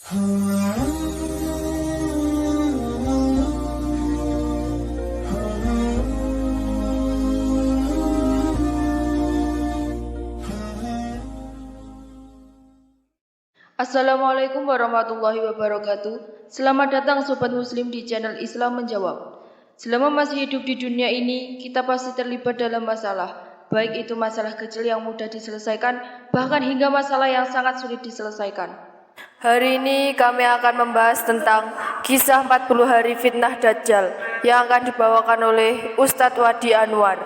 Assalamualaikum warahmatullahi wabarakatuh. Selamat datang Sobat Muslim di channel Islam Menjawab. Selama masih hidup di dunia ini, kita pasti terlibat dalam masalah. Baik itu masalah kecil yang mudah diselesaikan, bahkan hingga masalah yang sangat sulit diselesaikan. Hari ini kami akan membahas tentang kisah 40 hari fitnah Dajjal yang akan dibawakan oleh Ustadz Wadi Anwar.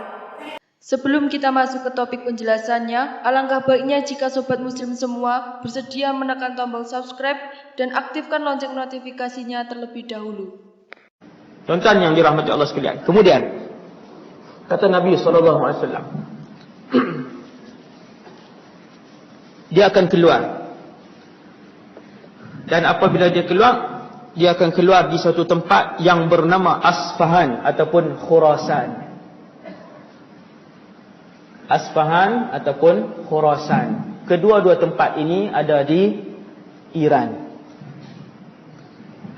Sebelum kita masuk ke topik penjelasannya, alangkah baiknya jika Sobat Muslim semua bersedia menekan tombol subscribe dan aktifkan lonceng notifikasinya terlebih dahulu. Tuan-tuan yang dirahmati Allah sekalian. Kemudian kata Nabi SAW, dia akan keluar. Dan apabila dia keluar, dia akan keluar di suatu tempat yang bernama Asfahan ataupun Khurasan. Asfahan ataupun Khurasan. Kedua-dua tempat ini ada di Iran.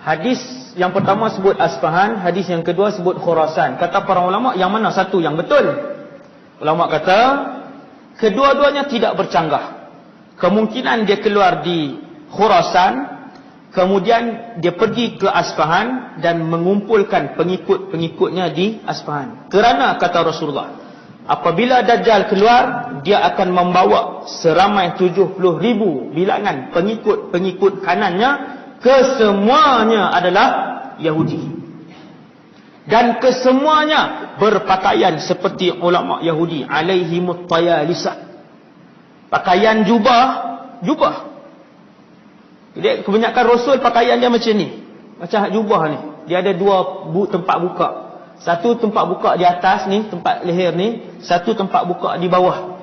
Hadis yang pertama sebut Asfahan, hadis yang kedua sebut Khurasan. Kata para ulama, yang mana satu yang betul? Ulama kata kedua-duanya tidak bercanggah. Kemungkinan dia keluar di Khurasan, kemudian dia pergi ke Asfahan dan mengumpulkan pengikut-pengikutnya di Asfahan. Kerana kata Rasulullah, apabila Dajjal keluar, dia akan membawa seramai 70,000 bilangan pengikut-pengikut kanannya, kesemuanya adalah Yahudi. Dan kesemuanya berpakaian seperti ulama Yahudi, alaihimut tayalisah. Pakaian jubah. Jadi kebanyakan Rasul pakaian dia macam ni. Macam jubah ni. Dia ada dua tempat buka. Satu tempat buka di atas ni, tempat leher ni. Satu tempat buka di bawah.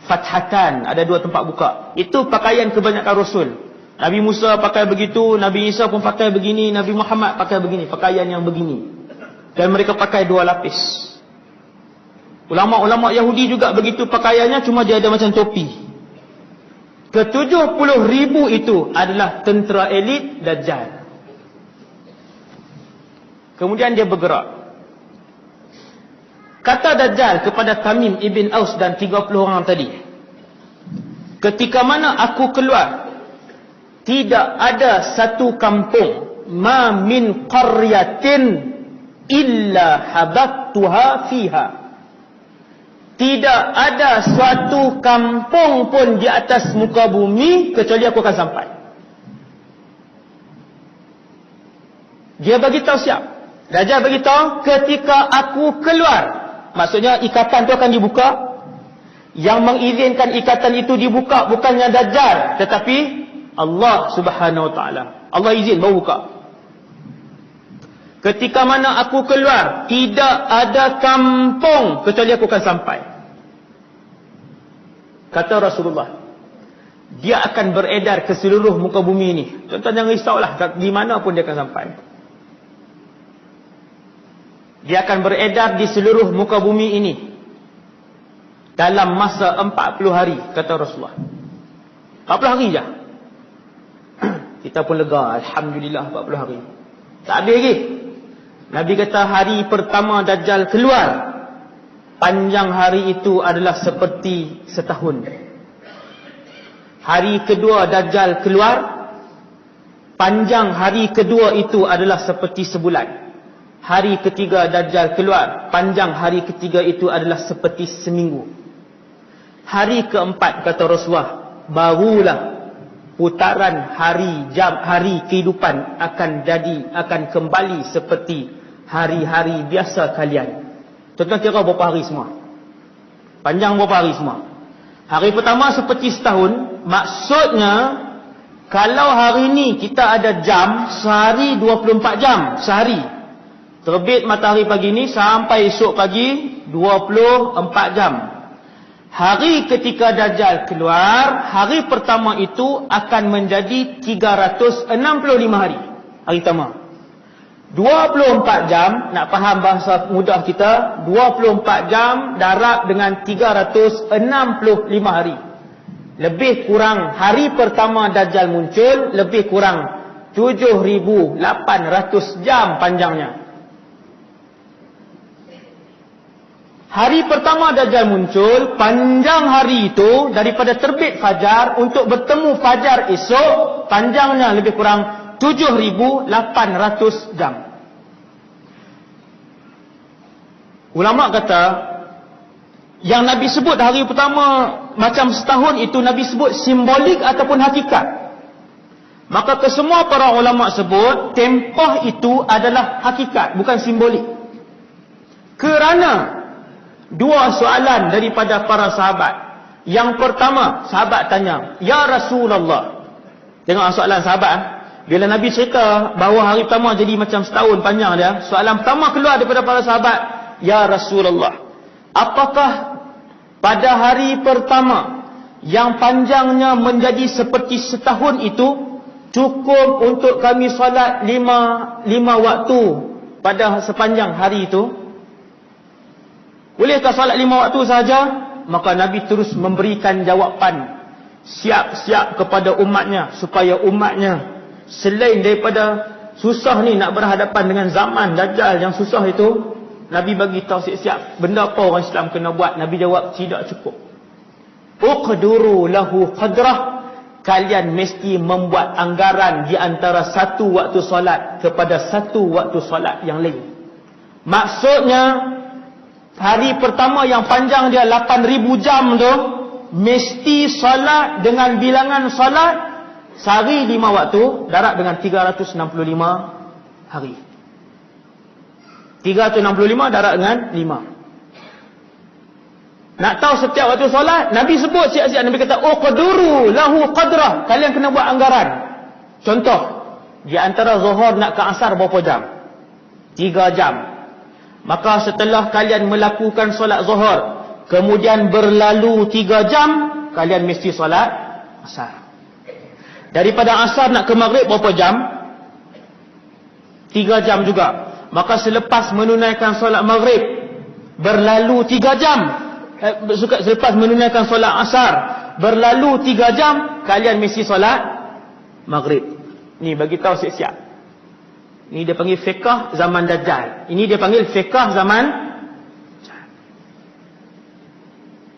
Fathatan, ada dua tempat buka. Itu pakaian kebanyakan Rasul. Nabi Musa pakai begitu, Nabi Isa pun pakai begini, Nabi Muhammad pakai begini, pakaian yang begini. Dan mereka pakai dua lapis. Ulama-ulama Yahudi juga begitu pakaiannya, cuma dia ada macam topi. Ke-70,000 itu adalah tentera elit Dajjal. Kemudian dia bergerak. Kata Dajjal kepada Tamim ibn Aus dan 30 orang tadi, ketika mana aku keluar, tidak ada satu kampung, ma min qaryatin illa habattuha fiha. Tidak ada suatu kampung pun di atas muka bumi kecuali aku akan sampai. Dia bagi tahu siap. Dajjal bagi tahu ketika aku keluar. Maksudnya ikatan itu akan dibuka. Yang mengizinkan ikatan itu dibuka bukannya Dajjal, tetapi Allah Subhanahu Wa Taala. Allah izin baru buka. Ketika mana aku keluar, tidak ada kampung kecuali aku akan sampai. Kata Rasulullah, dia akan beredar ke seluruh muka bumi ini. Tuan-tuan jangan risaulah, di mana pun dia akan sampai. Dia akan beredar di seluruh muka bumi ini dalam masa 40 hari, kata Rasulullah. 40 hari je. Kita pun lega, alhamdulillah 40 hari. Tak habis lagi. Nabi kata hari pertama Dajjal keluar, panjang hari itu adalah seperti setahun. Hari kedua Dajjal keluar, panjang hari kedua itu adalah seperti sebulan. Hari ketiga Dajjal keluar, panjang hari ketiga itu adalah seperti seminggu. Hari keempat kata Rasulullah, barulah putaran hari kehidupan akan kembali seperti hari-hari biasa kalian. Tuan-tuan kira berapa hari semua? Panjang berapa hari semua? Hari pertama seperti setahun. Maksudnya kalau hari ni kita ada jam, sehari 24 jam sehari. Terbit matahari pagi ni sampai esok pagi 24 jam. Hari ketika Dajjal keluar, hari pertama itu akan menjadi 365 hari. Hari pertama 24 jam, nak faham bahasa mudah kita, 24 jam darab dengan 365 hari. Lebih kurang hari pertama Dajjal muncul, lebih kurang 7,800 jam panjangnya. Hari pertama Dajjal muncul, panjang hari itu daripada terbit fajar untuk bertemu fajar esok, panjangnya lebih kurang 7,800 jam. Ulama kata, yang Nabi sebut hari pertama macam setahun itu Nabi sebut simbolik ataupun hakikat. Maka kesemua para ulama sebut tempoh itu adalah hakikat, bukan simbolik. Kerana dua soalan daripada para sahabat. Yang pertama, sahabat tanya, "Ya Rasulullah." Tengok soalan sahabat. Bila Nabi cerita bahawa hari pertama jadi macam setahun panjang dia, soalan pertama keluar daripada para sahabat, "Ya Rasulullah, apakah pada hari pertama yang panjangnya menjadi seperti setahun itu cukup untuk kami solat lima waktu pada sepanjang hari itu? Bolehkah solat 5 waktu sahaja?" Maka Nabi terus memberikan jawapan siap-siap kepada umatnya, supaya umatnya selain daripada susah ni nak berhadapan dengan zaman Dajjal yang susah itu, Nabi bagi tahu siap-siap benda apa orang Islam kena buat. Nabi jawab, tidak cukup. Uqduru lahu qadrah, kalian mesti membuat anggaran di antara satu waktu solat kepada satu waktu solat yang lain. Maksudnya hari pertama yang panjang dia 8,000 jam tu, mesti solat dengan bilangan solat sehari 5 waktu, darab dengan 365 hari. 365 darab dengan 5. Nak tahu setiap waktu solat, Nabi sebut siap-siap. Nabi kata, uqduru lahu qadrah, kalian kena buat anggaran. Contoh, di antara zuhur nak ke asar berapa jam? 3 jam. Maka setelah kalian melakukan solat zuhur, kemudian berlalu 3 jam, kalian mesti solat asar. Daripada asar nak ke maghrib berapa jam? 3 jam juga. Maka selepas menunaikan solat maghrib, berlalu 3 jam. Selepas menunaikan solat asar, berlalu 3 jam, kalian mesti solat maghrib. Ni bagi tahu siap-siap. Ini dia panggil fiqh zaman Dajjal. Ini dia panggil fiqh zaman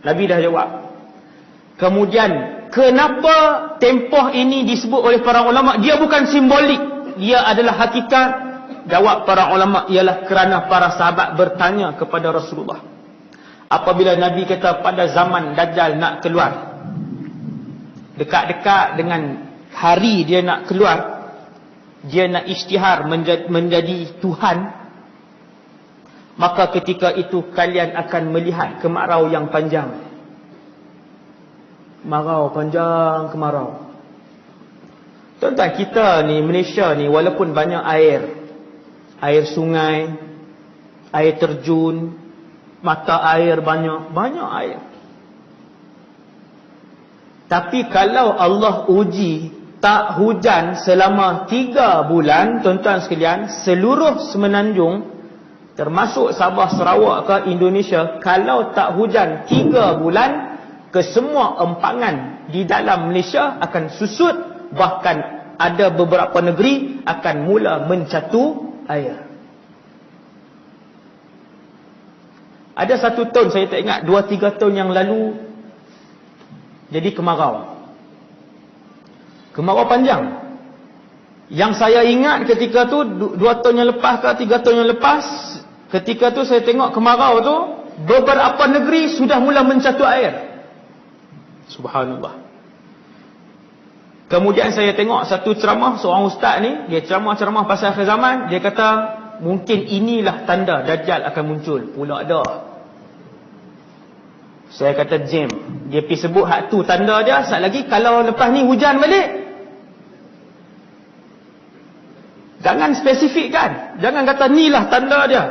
Nabi dah jawab. Kemudian, kenapa tempoh ini disebut oleh para ulama? Dia bukan simbolik, dia adalah hakikat. Jawab para ulama ialah kerana para sahabat bertanya kepada Rasulullah. Apabila Nabi kata pada zaman Dajjal nak keluar, dekat-dekat dengan hari dia nak keluar, dia nak isytihar menjadi Tuhan, maka ketika itu kalian akan melihat kemarau yang panjang. Kemarau panjang, kemarau. Tuan-tuan, kita ni, Malaysia ni, walaupun banyak air sungai, air terjun, mata air banyak air. Tapi kalau Allah uji tak hujan selama 3 bulan, tuan-tuan sekalian, seluruh semenanjung termasuk Sabah, Sarawak ke Indonesia, kalau tak hujan 3 bulan, kesemua empangan di dalam Malaysia akan susut, bahkan ada beberapa negeri akan mula mencatu air. Ada satu tahun, saya tak ingat, 2-3 tahun yang lalu, jadi kemarau. Kemarau panjang. Yang saya ingat ketika tu, 2 tahun yang lepas ke 3 tahun yang lepas, ketika tu saya tengok kemarau tu, beberapa negeri sudah mula mencatu air. Subhanallah. Kemudian saya tengok satu ceramah, seorang ustaz ni, dia ceramah-ceramah pasal akhir zaman, dia kata, mungkin inilah tanda Dajjal akan muncul. Pula dah. Saya kata, Jim, dia pergi sebut hak tu tanda dia, sat lagi kalau lepas ni hujan balik, jangan spesifikkan. Jangan kata inilah tanda dia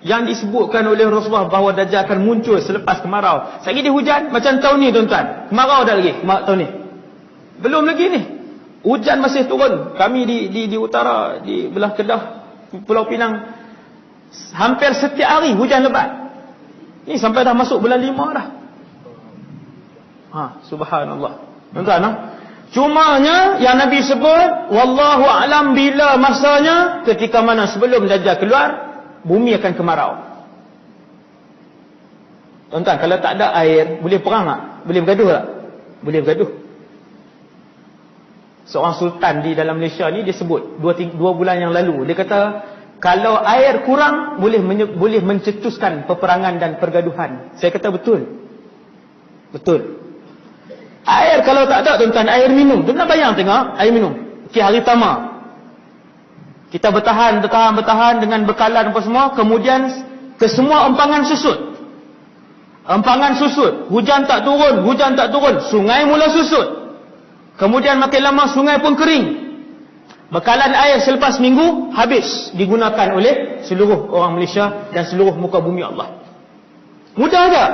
yang disebutkan oleh Rasulullah bahawa Dajjal akan muncul selepas kemarau. Sekali dia hujan, macam tahun ni tuan-tuan, kemarau dah lagi, tahun ni belum lagi ni, hujan masih turun. Kami di utara, di belah Kedah, Pulau Pinang, hampir setiap hari hujan lebat. Ni sampai dah masuk bulan 5 dah. Subhanallah. Tuan-tuan, cumanya yang Nabi sebut, wallahu a'lam bila masanya, ketika mana sebelum Dajjal keluar, bumi akan kemarau. Tuan-tuan, kalau tak ada air, boleh perang tak? Boleh bergaduh tak? Boleh bergaduh. Seorang sultan di dalam Malaysia ni, dia sebut 2 bulan yang lalu, dia kata kalau air kurang boleh mencetuskan peperangan dan pergaduhan. Saya kata betul. Betul. Air kalau tak ada, tuan-tuan, air minum. Tuan-tuan bayang tengok, air minum. Okey, hari pertama kita bertahan dengan bekalan apa semua, kemudian kesemua empangan susut. Empangan susut, hujan tak turun, sungai mula susut. Kemudian makin lama sungai pun kering. Bekalan air selepas minggu habis digunakan oleh seluruh orang Malaysia dan seluruh muka bumi Allah. Mudah tak?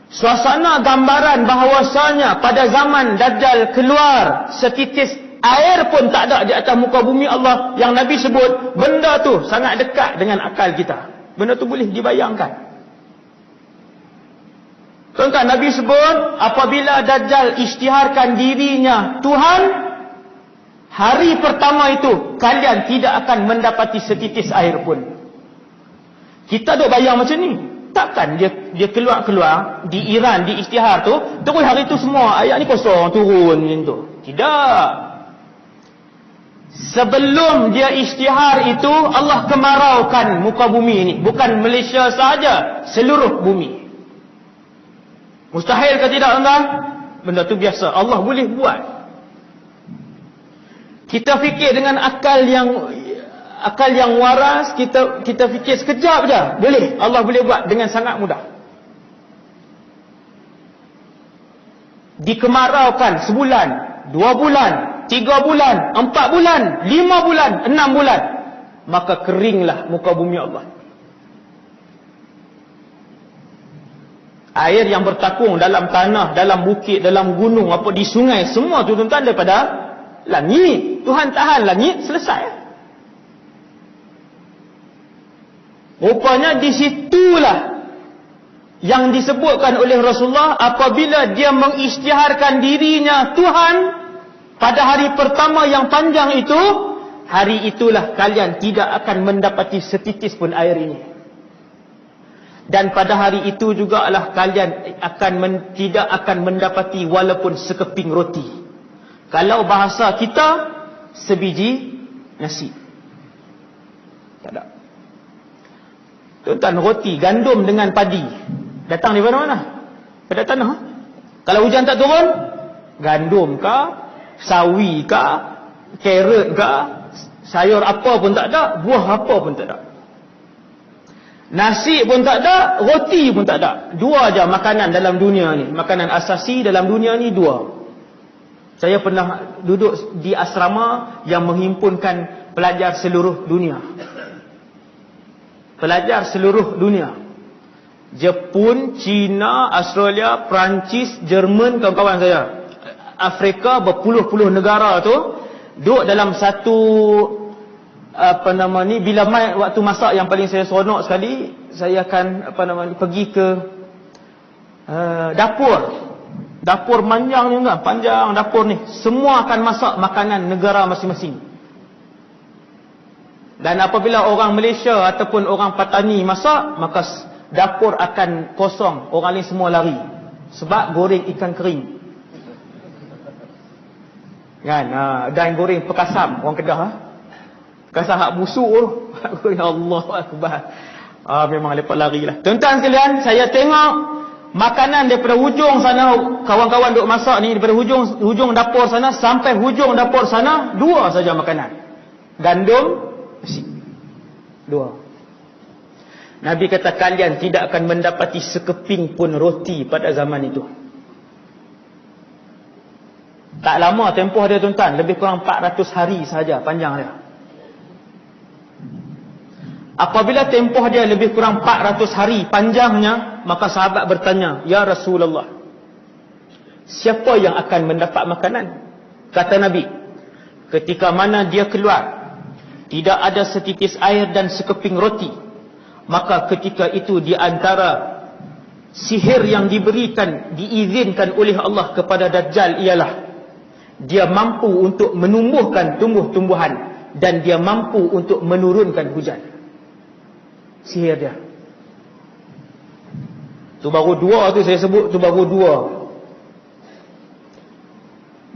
Suasana gambaran bahawasanya pada zaman Dajjal keluar, setitis air pun tak ada di atas muka bumi Allah, yang Nabi sebut, benda tu sangat dekat dengan akal kita. Benda tu boleh dibayangkan. Tuan-tuan, Nabi sebut apabila Dajjal isytiharkan dirinya Tuhan, hari pertama itu kalian tidak akan mendapati setitis air pun. Kita duk bayang macam ni. Takkan dia keluar di Iran, di isytihar tu, terus hari tu semua ayat ni kosong, turun macam tu. Tidak. Sebelum dia isytihar itu, Allah kemaraukan muka bumi ini. Bukan Malaysia sahaja, seluruh bumi. Mustahil ke tidak, tuan-tuan? Benda tu biasa. Allah boleh buat. Kita fikir dengan akal yang waras, kita fikir sekejap je. Boleh. Allah boleh buat dengan sangat mudah. Dikemaraukan sebulan, 2 bulan, 3 bulan, 4 bulan, 5 bulan, 6 bulan. Maka keringlah muka bumi Allah. Air yang bertakung dalam tanah, dalam bukit, dalam gunung, apa di sungai, semua tu tuan-tuan daripada langit. Tuhan tahan langit, selesai. Rupanya di situlah yang disebutkan oleh Rasulullah, apabila dia mengisytiharkan dirinya Tuhan pada hari pertama yang panjang itu, hari itulah kalian tidak akan mendapati setitis pun air ini. Dan pada hari itu jugalah kalian tidak akan mendapati walaupun sekeping roti. Kalau bahasa kita, sebiji nasi. Tak ada. Tuan-tuan, roti gandum dengan padi datang daripada mana? Pada tanah. Kalau hujan tak turun, gandum ke, sawi ke, carrot ke, sayur apa pun tak ada, buah apa pun tak ada. Nasi pun tak ada, roti pun tak ada. 2 aja makanan dalam dunia ni. Makanan asasi dalam dunia ni 2. Saya pernah duduk di asrama yang menghimpunkan pelajar seluruh dunia. Pelajar seluruh dunia. Jepun, China, Australia, Perancis, Jerman, kawan-kawan saya. Afrika, berpuluh-puluh negara tu duduk dalam satu bila mai waktu masak yang paling saya seronok sekali, saya akan pergi ke dapur panjang ni kan, panjang dapur ni, semua akan masak makanan negara masing-masing. Dan apabila orang Malaysia ataupun orang Patani masak, maka dapur akan kosong, orang lain semua lari sebab goreng ikan kering kan, dan goreng pekasam orang Kedah Kasar hak busuk tu. Ya Allah Akbar. Memang lepas lari lah. Tuan-tuan sekalian, saya tengok makanan daripada hujung sana, kawan-kawan duk masak ni, daripada hujung dapur sana sampai hujung dapur sana, 2 saja makanan. Gandum, nasi. 2. Nabi kata kalian tidak akan mendapati sekeping pun roti pada zaman itu. Tak lama tempoh dia, tuan-tuan, lebih kurang 400 hari saja panjang dia. Apabila tempoh dia lebih kurang 400 hari panjangnya, maka sahabat bertanya, "Ya Rasulullah, siapa yang akan mendapat makanan?" Kata Nabi, ketika mana dia keluar, tidak ada setitis air dan sekeping roti, maka ketika itu di antara sihir yang diizinkan oleh Allah kepada Dajjal ialah dia mampu untuk menumbuhkan tumbuh-tumbuhan dan dia mampu untuk menurunkan hujan. Sihir dia. Tu baru dua tu saya sebut, tu baru dua.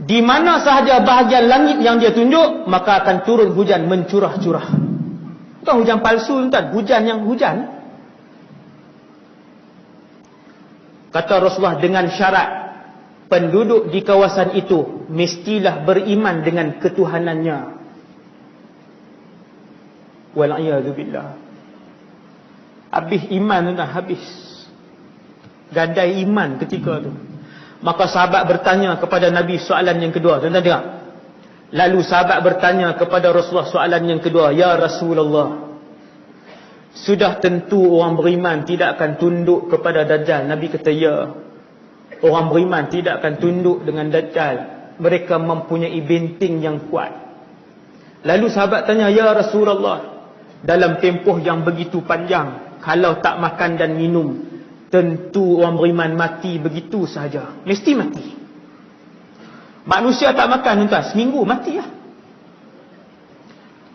Di mana sahaja bahagian langit yang dia tunjuk, maka akan turun hujan mencurah-curah. Bukan hujan palsu, tuan, hujan yang hujan. Kata Rasulullah, dengan syarat penduduk di kawasan itu mestilah beriman dengan ketuhanannya. Wal'iyadzubillah. Habis iman tu, habis. Gadai iman ketika tu. Maka sahabat bertanya kepada Nabi soalan yang kedua. Tuan-tuan dengar. Lalu sahabat bertanya kepada Rasulullah soalan yang kedua. Ya Rasulullah, sudah tentu orang beriman tidak akan tunduk kepada Dajjal. Nabi kata ya. Orang beriman tidak akan tunduk dengan Dajjal. Mereka mempunyai benteng yang kuat. Lalu sahabat tanya, ya Rasulullah, dalam tempoh yang begitu panjang, kalau tak makan dan minum, tentu orang beriman mati begitu sahaja. Mesti mati. Manusia tak makan, tuan, seminggu mati lah.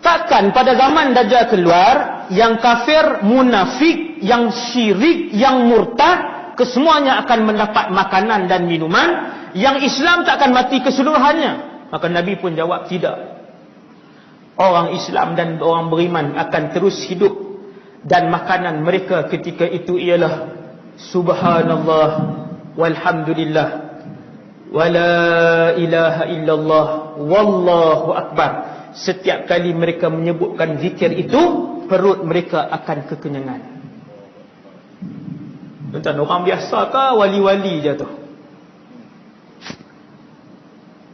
Takkan pada zaman Dajjal keluar, yang kafir, munafik, yang syirik, yang murtad, kesemuanya akan mendapat makanan dan minuman. Yang Islam tak akan mati keseluruhannya. Maka Nabi pun jawab tidak. Orang Islam dan orang beriman akan terus hidup. Dan makanan mereka ketika itu ialah Subhanallah walhamdulillah wala ilaha illallah wallahu akbar. Setiap kali mereka menyebutkan zikir itu, perut mereka akan kekenyangan. Tuan-tuan, orang biasa ke wali-wali je tu?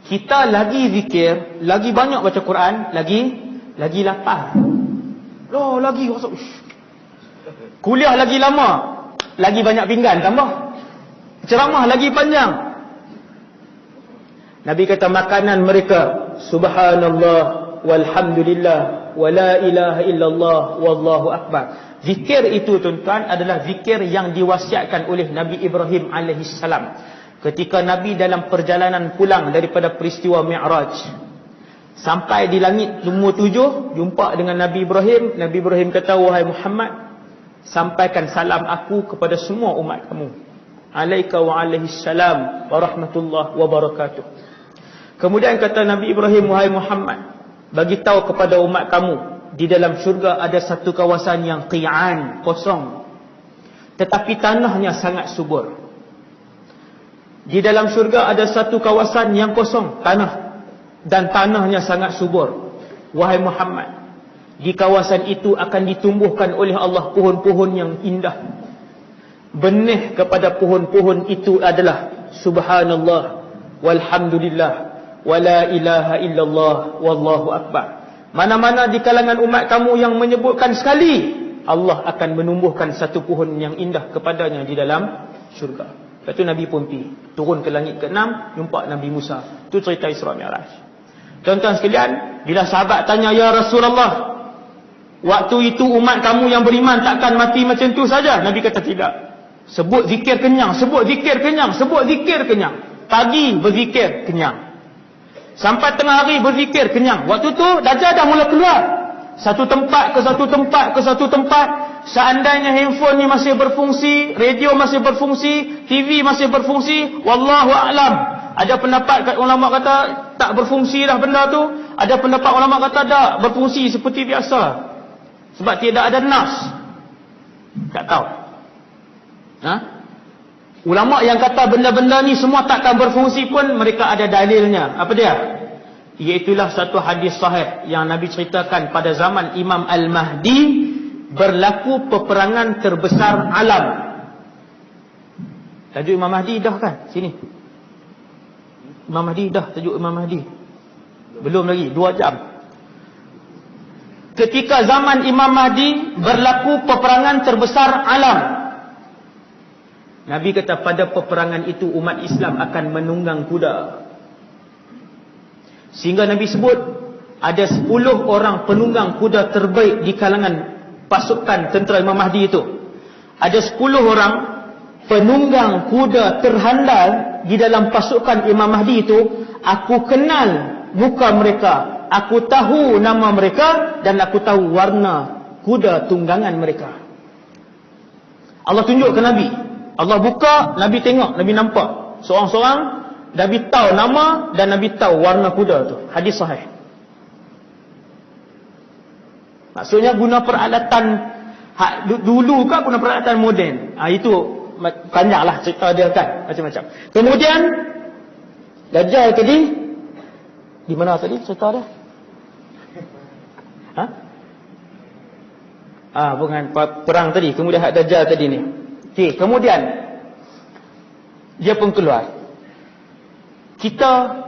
Kita lagi zikir, lagi banyak baca Quran, lagi lapar. Loh, lagi rasa kuliah lagi lama, lagi banyak pinggan tambah. Ceramah lagi panjang. Nabi kata makanan mereka Subhanallah walhamdulillah wala ilaha illallah wallahu akbar. Zikir itu, tuan-tuan, adalah zikir yang diwasiatkan oleh Nabi Ibrahim alaihissalam ketika Nabi dalam perjalanan pulang daripada peristiwa Mi'raj. Sampai di langit nombor 7, jumpa dengan Nabi Ibrahim. Nabi Ibrahim kata, wahai Muhammad, sampaikan salam aku kepada semua umat kamu. Alaika wa alaihissalam wa rahmatullah wa barakatuh. Kemudian kata Nabi Ibrahim, wahai Muhammad, bagi tahu kepada umat kamu, di dalam syurga ada satu kawasan yang qi'an, kosong, tetapi tanahnya sangat subur. Di dalam syurga ada satu kawasan yang kosong, tanah, dan tanahnya sangat subur. Wahai Muhammad, di kawasan itu akan ditumbuhkan oleh Allah pohon-pohon yang indah. Benih kepada pohon-pohon itu adalah Subhanallah walhamdulillah wala ilaha illallah wallahu akbar. Mana-mana di kalangan umat kamu yang menyebutkan sekali, Allah akan menumbuhkan satu pohon yang indah kepadanya di dalam syurga. Lepas tu Nabi pun pergi, turun ke langit ke-6, jumpa Nabi Musa. Itu cerita Isra Mi'raj. Tuan-tuan sekalian, bila sahabat tanya, ya Rasulullah, waktu itu umat kamu yang beriman takkan mati macam tu saja? Nabi kata tidak. Sebut zikir kenyang, sebut zikir kenyang, sebut zikir kenyang. Pagi berzikir kenyang, sampai tengah hari berzikir kenyang. Waktu tu Dajjal dah mula keluar, satu tempat ke satu tempat ke satu tempat. Seandainya handphone ni masih berfungsi, radio masih berfungsi, TV masih berfungsi, wallahu a'lam. Ada pendapat ulama kata tak berfungsi dah benda tu. Ada pendapat ulama kata tak berfungsi seperti biasa, sebab tidak ada nas. Tak tahu. Ulama yang kata benda-benda ni semua takkan berfungsi pun mereka ada dalilnya. Apa dia? Iaitulah satu hadis sahih yang Nabi ceritakan pada zaman Imam Al-Mahdi berlaku peperangan terbesar alam. Tajuk Imam Mahdi dah kan? Sini. Imam Mahdi dah, tajuk Imam Mahdi. Belum lagi, 2 jam. Ketika zaman Imam Mahdi berlaku peperangan terbesar alam. Nabi kata pada peperangan itu umat Islam akan menunggang kuda. Sehingga Nabi sebut ada 10 orang penunggang kuda terbaik di kalangan pasukan tentera Imam Mahdi itu. Ada 10 orang penunggang kuda terhandal di dalam pasukan Imam Mahdi itu, aku kenal muka mereka, aku tahu nama mereka, dan aku tahu warna kuda tunggangan mereka. Allah tunjuk ke Nabi. Allah buka, Nabi tengok, Nabi nampak seorang-seorang, Nabi tahu nama dan Nabi tahu warna kuda tu. Hadis sahih. Maksudnya guna peralatan dulu kan, guna peralatan moden. Itu panjanglah cerita dia kan, macam-macam. Kemudian Dajjal tadi di mana tadi cerita dia? Bukan perang tadi. Kemudian hak Dajjal tadi ni. Okey, kemudian dia pun keluar. Kita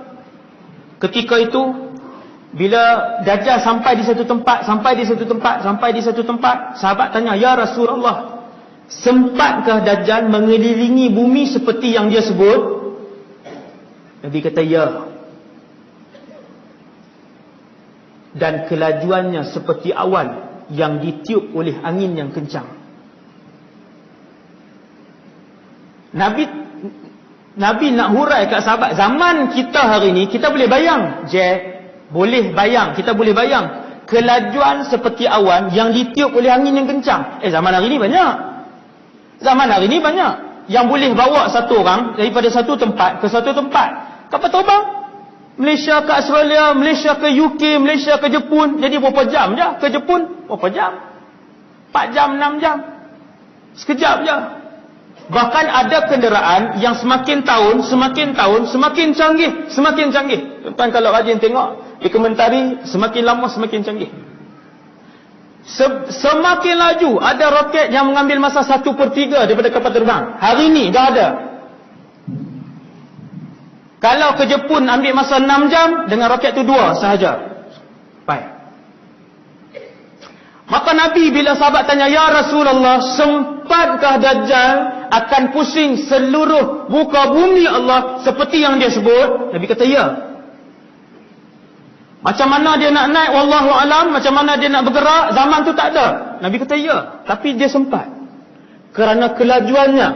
ketika itu bila Dajjal sampai di satu tempat, sahabat tanya, "Ya Rasulullah, sempatkah Dajjal mengelilingi bumi seperti yang dia sebut?" Nabi kata, "Ya." Dan kelajuannya seperti awan yang ditiup oleh angin yang kencang. Nabi nak hurai kat sahabat, zaman kita hari ni, kita boleh bayang, kita boleh bayang kelajuan seperti awan yang ditiup oleh angin yang kencang. Zaman hari ni banyak yang boleh bawa satu orang daripada satu tempat ke satu tempat. Kapal terbang Malaysia ke Australia, Malaysia ke UK, Malaysia ke Jepun. Jadi berapa jam je ke Jepun? Berapa jam? 4 jam, 6 jam. Sekejap je. Bahkan ada kenderaan yang semakin tahun semakin canggih. Tuan kalau rajin tengok di komentari, semakin lama semakin canggih. Semakin laju. Ada roket yang mengambil masa 1/3 daripada kapal terbang. Hari ni dah ada. Kalau ke Jepun ambil masa 6 jam, dengan roket tu 2 sahaja. Baik. Maka Nabi bila sahabat tanya, "Ya Rasulullah, sempatkah Dajjal akan pusing seluruh muka bumi Allah seperti yang dia sebut?" Nabi kata, "Ya." Macam mana dia nak naik, wallahu alam, macam mana dia nak bergerak, zaman tu tak ada. Nabi kata, "Ya." Tapi dia sempat. Kerana kelajuannya,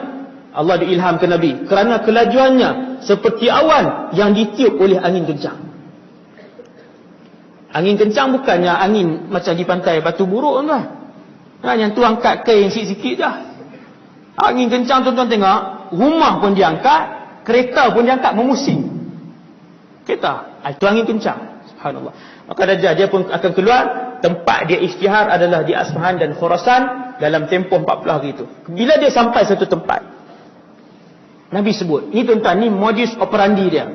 Allah diilhamkan Nabi, kerana kelajuannya seperti awan yang ditiup oleh angin kencang. Angin kencang bukannya angin macam di pantai Batu Buruk tuan. Yang tu angkat kain sikit-sikit je. Angin kencang tuan-tuan tengok, rumah pun dia angkat, kereta pun dia angkat, memusing kereta. Itu angin kencang. Subhanallah. Maka Dajjal dia pun akan keluar. Tempat dia isytihar adalah di Asfahan dan Khurasan dalam tempoh 40 hari itu. Bila dia sampai satu tempat, Nabi sebut, ni tuan-tuan, ni modus operandi dia.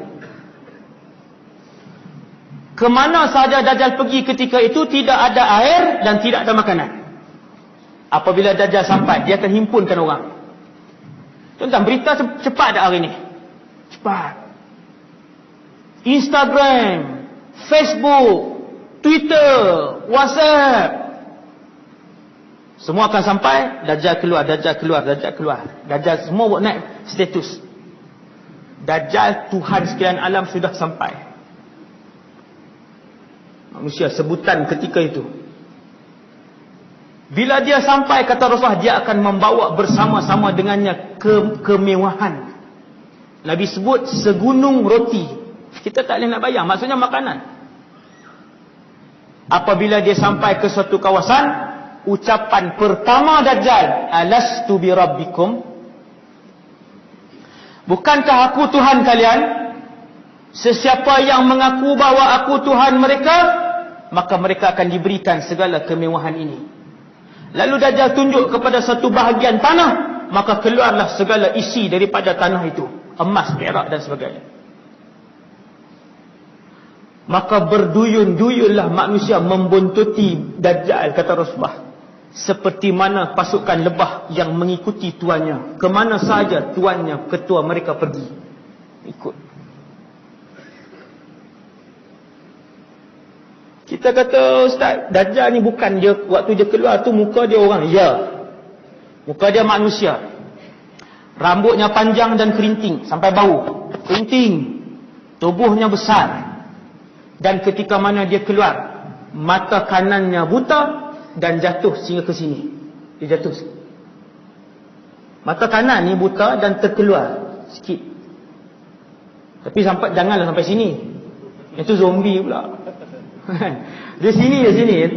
Kemana sahaja Dajjal pergi ketika itu, tidak ada air dan tidak ada makanan. Apabila Dajjal sampai, dia akan himpunkan orang. Tuan-tuan, berita cepat dah hari ni. Cepat. Instagram, Facebook, Twitter, WhatsApp, semua akan sampai. Dajjal keluar. Dajjal semua buat naik status. Dajjal Tuhan sekalian alam sudah sampai. Manusia sebutan ketika itu. Bila dia sampai, kata Rasulullah, dia akan membawa bersama-sama dengannya kemewahan. Nabi sebut segunung roti. Kita tak boleh nak bayang, maksudnya makanan. Apabila dia sampai ke suatu kawasan, ucapan pertama Dajjal, "Alastu bi rabbikum?" Bukankah aku Tuhan kalian? Sesiapa yang mengaku bahawa aku Tuhan mereka, maka mereka akan diberikan segala kemewahan ini. Lalu Dajjal tunjuk kepada satu bahagian tanah, maka keluarlah segala isi daripada tanah itu, emas, perak dan sebagainya. Maka berduyun-duyunlah manusia membuntuti Dajjal, kata Rasulullah, seperti mana pasukan lebah yang mengikuti tuannya. Kemana saja tuannya, ketua mereka pergi, ikut. Kita kata, "Ustaz, Dajjal ni bukan dia, waktu dia keluar tu muka dia orang." Ya, muka dia manusia. Rambutnya panjang dan kerinting sampai bau, kerinting. Tubuhnya besar. Dan ketika mana dia keluar, mata kanannya buta dan jatuh sehingga ke sini. Dia jatuh. Mata kanan ni buta dan terkeluar sikit. Tapi janganlah sampai sini. Itu zombie pula. Dia sini,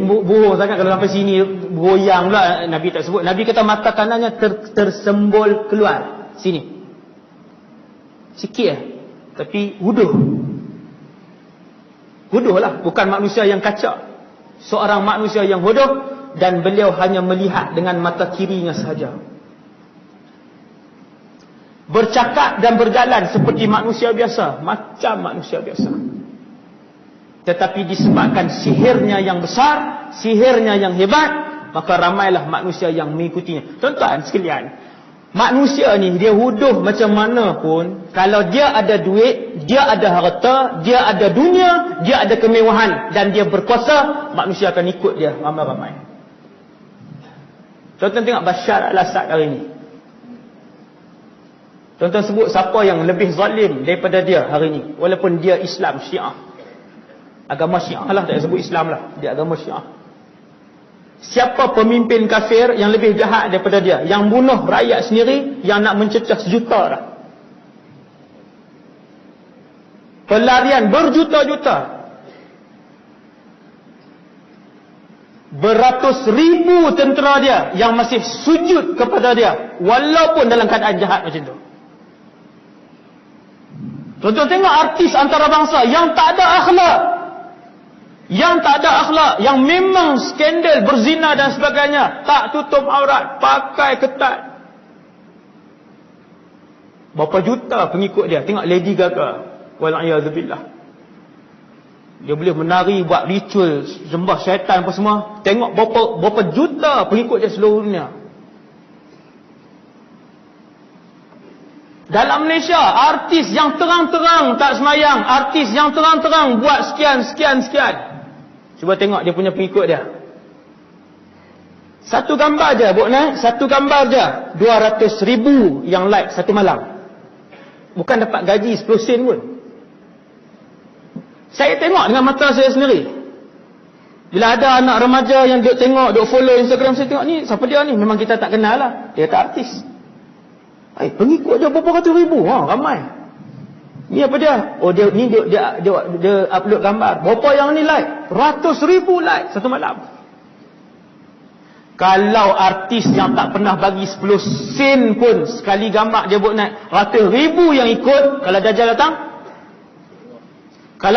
bohong sangat kalau sampai sini, goyang pula. Nabi tak sebut. Nabi kata mata kanannya tersembul keluar sini. Sikit tapi wuduh lah, bukan manusia yang kacak. Seorang manusia yang wuduh, dan beliau hanya melihat dengan mata kirinya sahaja. Bercakap dan berjalan seperti manusia biasa, macam manusia biasa. Tetapi disebabkan sihirnya yang besar, sihirnya yang hebat, maka ramailah manusia yang mengikutinya. Tuan-tuan sekalian, manusia ni dia wuduh macam mana pun, kalau dia ada duit, dia ada harta, dia ada dunia, dia ada kemewahan, dan dia berkuasa, manusia akan ikut dia ramai-ramai. Tuan-tuan tengok Bashar al-Assad hari ni. Tuan-tuan sebut siapa yang lebih zalim daripada dia hari ni, walaupun dia Islam Syiah. Agama Syiah lah, tak sebut Islam lah, dia agama Syiah. Siapa pemimpin kafir yang lebih jahat daripada dia, yang bunuh rakyat sendiri, yang nak mencecah sejuta dah. Pelarian berjuta-juta, beratus ribu tentera dia yang masih sujud kepada dia walaupun dalam keadaan jahat macam tu. Tuan-tuan tengok artis antarabangsa yang tak ada akhlak, yang memang skandal berzina dan sebagainya, tak tutup aurat, pakai ketat. Berapa juta pengikut dia. Tengok Lady Gaga, wal'iyadzubillah, dia boleh menari, buat ritual sembah syaitan apa semua. Tengok berapa juta pengikut dia seluruh dunia. Dalam Malaysia, artis yang terang-terang tak semayang, artis yang terang-terang buat sekian. Cuba tengok dia punya pengikut dia. Satu gambar je, satu gambar je 200,000 yang like satu malam. Bukan dapat gaji 10 sen pun. Saya tengok dengan mata saya sendiri. Bila ada anak remaja yang duk tengok, duk follow Instagram, saya tengok ni, siapa dia ni? Memang kita tak kenal lah. Dia tak artis. Pengikut dia berapa ratus ribu. Ramai. Ni apa dia? Oh, dia upload gambar. Berapa yang ni like? Ratus ribu like satu malam. Kalau artis yang tak pernah bagi 10 sen pun, sekali gambar dia buat naik ratus ribu yang ikut. Kalau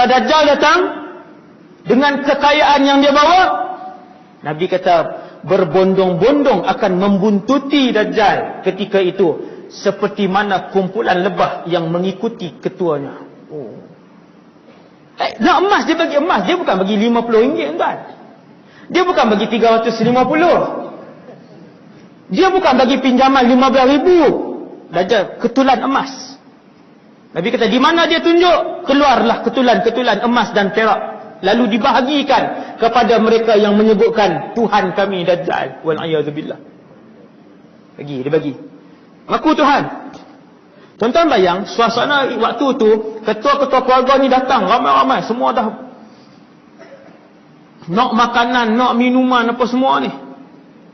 Dajjal datang dengan kekayaan yang dia bawa, Nabi kata berbondong-bondong akan membuntuti Dajjal ketika itu, seperti mana kumpulan lebah yang mengikuti ketuanya. Nak emas, dia bagi emas. Dia bukan bagi RM50, tuan. Dia bukan bagi 350. Dia bukan bagi pinjaman 15,000. Dajjal ketulan emas. Nabi kata, di mana dia tunjuk, keluarlah ketulan-ketulan emas dan perak, lalu dibahagikan kepada mereka yang menyebutkan Tuhan kami Dajjal, wal'iyadzubillah. Dia bagi. Aku Tuhan. Tuan-tuan bayang, suasana waktu tu, ketua-ketua keluarga ni datang, ramai-ramai, semua dah nak makanan, nak minuman, apa semua ni.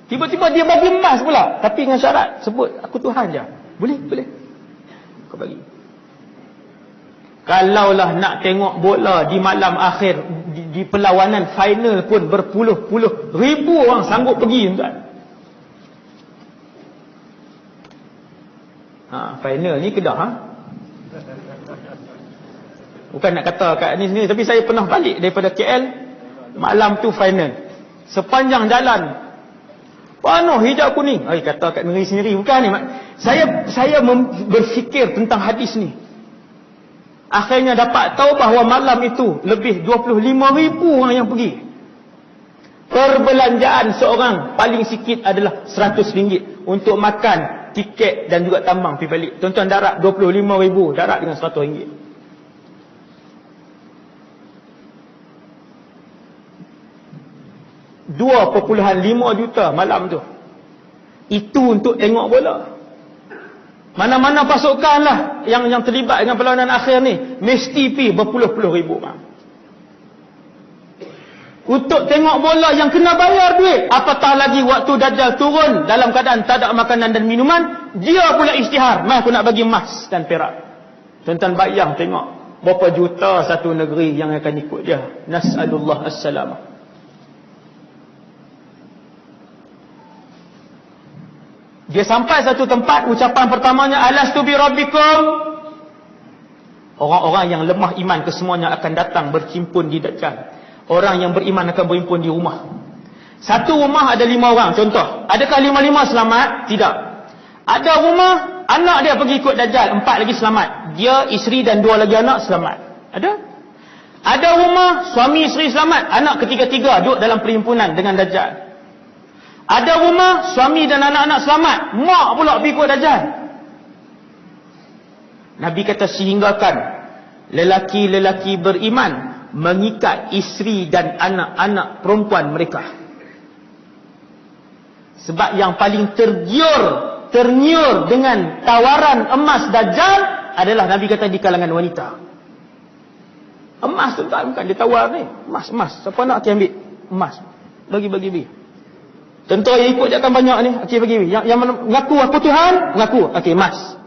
Tiba-tiba dia bagi emas pula, tapi dengan syarat, sebut, aku Tuhan je. Boleh? Kau bagi. Kalaulah nak tengok bola di malam akhir, di perlawanan final pun berpuluh-puluh ribu orang sanggup pergi, tuan. Final ni Kedah. Bukan nak kata kat ni sendiri, tapi saya pernah balik daripada KL, malam tu final. Sepanjang jalan penuh hijab kuning. Kata kat negeri sendiri. Bukan ni. Saya berfikir tentang hadis ni. Akhirnya dapat tahu bahawa malam itu lebih 25,000 orang yang pergi. Perbelanjaan seorang paling sikit adalah RM100 untuk makan, tiket dan juga tambang pergi balik. Tuan-tuan, darat 25,000, darat dengan RM100. 2.5 juta malam tu. Itu untuk tengok bola. Mana-mana pasukan lah yang terlibat dengan perlawanan akhir ni, mesti pergi berpuluh-puluh ribu orang. untuk tengok bola yang kena bayar duit. Apatah lagi waktu Dajjal turun dalam keadaan tak ada makanan dan minuman, dia pula isytihar, "Mai aku nak bagi emas dan perak." Tuan-tuan bayang tengok berapa juta satu negeri yang akan ikut dia. Nas'alullah as-salamah. Dia sampai satu tempat, ucapan pertamanya, "Alastu bi rabbikum." Orang-orang yang lemah iman kesemuanya akan datang berhimpun di Dajjal. Orang yang beriman akan berhimpun di rumah. Satu rumah ada 5 orang, contoh. Adakah 5-5 selamat? Tidak. Ada rumah, anak dia pergi ikut Dajjal, 4 lagi selamat. Dia, isteri dan 2 lagi anak selamat. Ada? Ada rumah, suami isteri selamat, anak ketiga-tiga duduk dalam perhimpunan dengan Dajjal. Ada rumah, suami dan anak-anak selamat, mak pula pergi ikut Dajjal. Nabi kata sehinggakan lelaki-lelaki beriman mengikat isteri dan anak-anak perempuan mereka. Sebab yang paling tergiur dengan tawaran emas Dajjal adalah Nabi kata di kalangan wanita. Emas tu tak, bukan dia tawar ni. Emas. Siapa nak Aki ambil? Emas. Bagi. Tentera yang ikut dia akan banyak ni. Aki bagi. Yang mengaku aku Tuhan, mengaku. Okey, emas.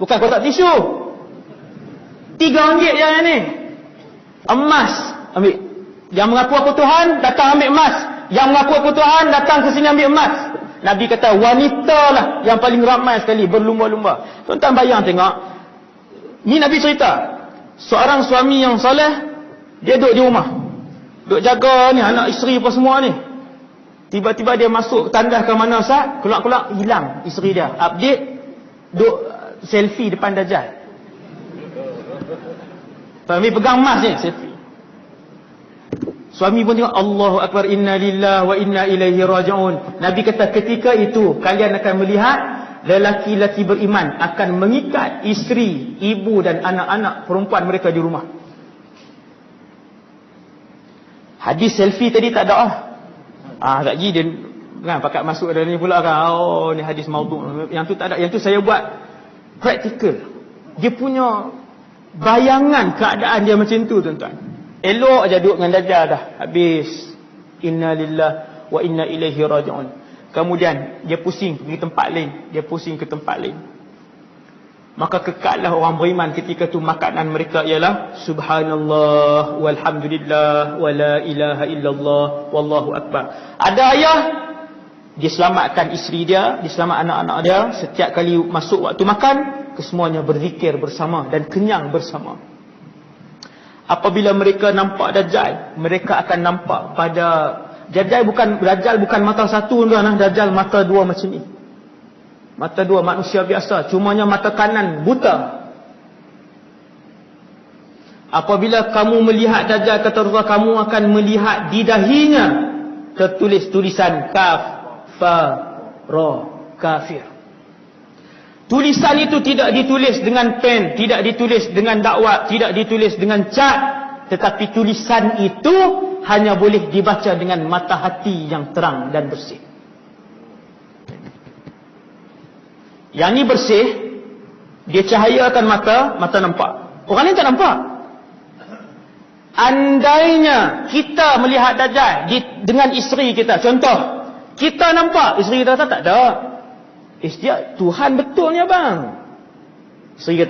Bukan kotak tisu. RM3 je yang ni. Emas. Ambil. Yang mengaku aku Tuhan, datang ambil emas. Yang mengaku aku Tuhan, datang ke sini ambil emas. Nabi kata wanita lah yang paling ramai sekali berlumba-lumba. Tuan-tuan bayang tengok. Ni Nabi cerita. Seorang suami yang soleh, dia duduk di rumah. Duduk jaga ni anak isteri apa semua ni. Tiba-tiba dia masuk tandas ke mana Ustaz, keluar-keluar hilang isteri dia. Update, duk selfie depan Dajjal. Suami pegang emas ni, selfie. Suami pun tengok, Allahu Akbar, inna lillahi wa inna ilaihi raji'un. Nabi kata ketika itu kalian akan melihat lelaki-lelaki beriman akan mengikat isteri, ibu dan anak-anak perempuan mereka di rumah. Hadis selfie tadi tak ada lah. Tak lagi dia kan pakat masuk dalam ni pula kan. Oh, ni hadis maudhu'. Yang tu tak ada. Yang tu saya buat praktikal. Dia punya bayangan keadaan dia macam tu, tuan-tuan. Elok aja duduk dengan Dajjal dah. Habis. Inna lillahi wa inna ilaihi raji'un. Kemudian dia pusing pergi tempat lain. Dia pusing ke tempat lain. Maka kekallah orang beriman ketika tu makanan mereka ialah subhanallah walhamdulillah wala ilaha illallah wallahu akbar. Ada ayah dia selamatkan isteri dia, dia selamat anak-anak dia. Setiap kali masuk waktu makan, kesemuanya berzikir bersama dan kenyang bersama. Apabila mereka nampak Dajjal, mereka akan nampak pada Dajjal bukan mata satu tuan, Dajjal mata dua macam ni. Mata dua manusia biasa, cumanya mata kanan buta. Apabila kamu melihat Dajjal, kata Rasulullah, kamu akan melihat di dahinya tertulis tulisan kaf, fa, ra, kafir. Tulisan itu tidak ditulis dengan pen, tidak ditulis dengan dakwat, tidak ditulis dengan cat, tetapi tulisan itu hanya boleh dibaca dengan mata hati yang terang dan bersih. Yang ni bersih, dia cahayakan mata nampak. Orang ni tak nampak. Andainya kita melihat Dajjal dengan isteri kita, contoh, kita nampak, isteri kita tak ada. Dia Tuhan betul ni abang. Isteri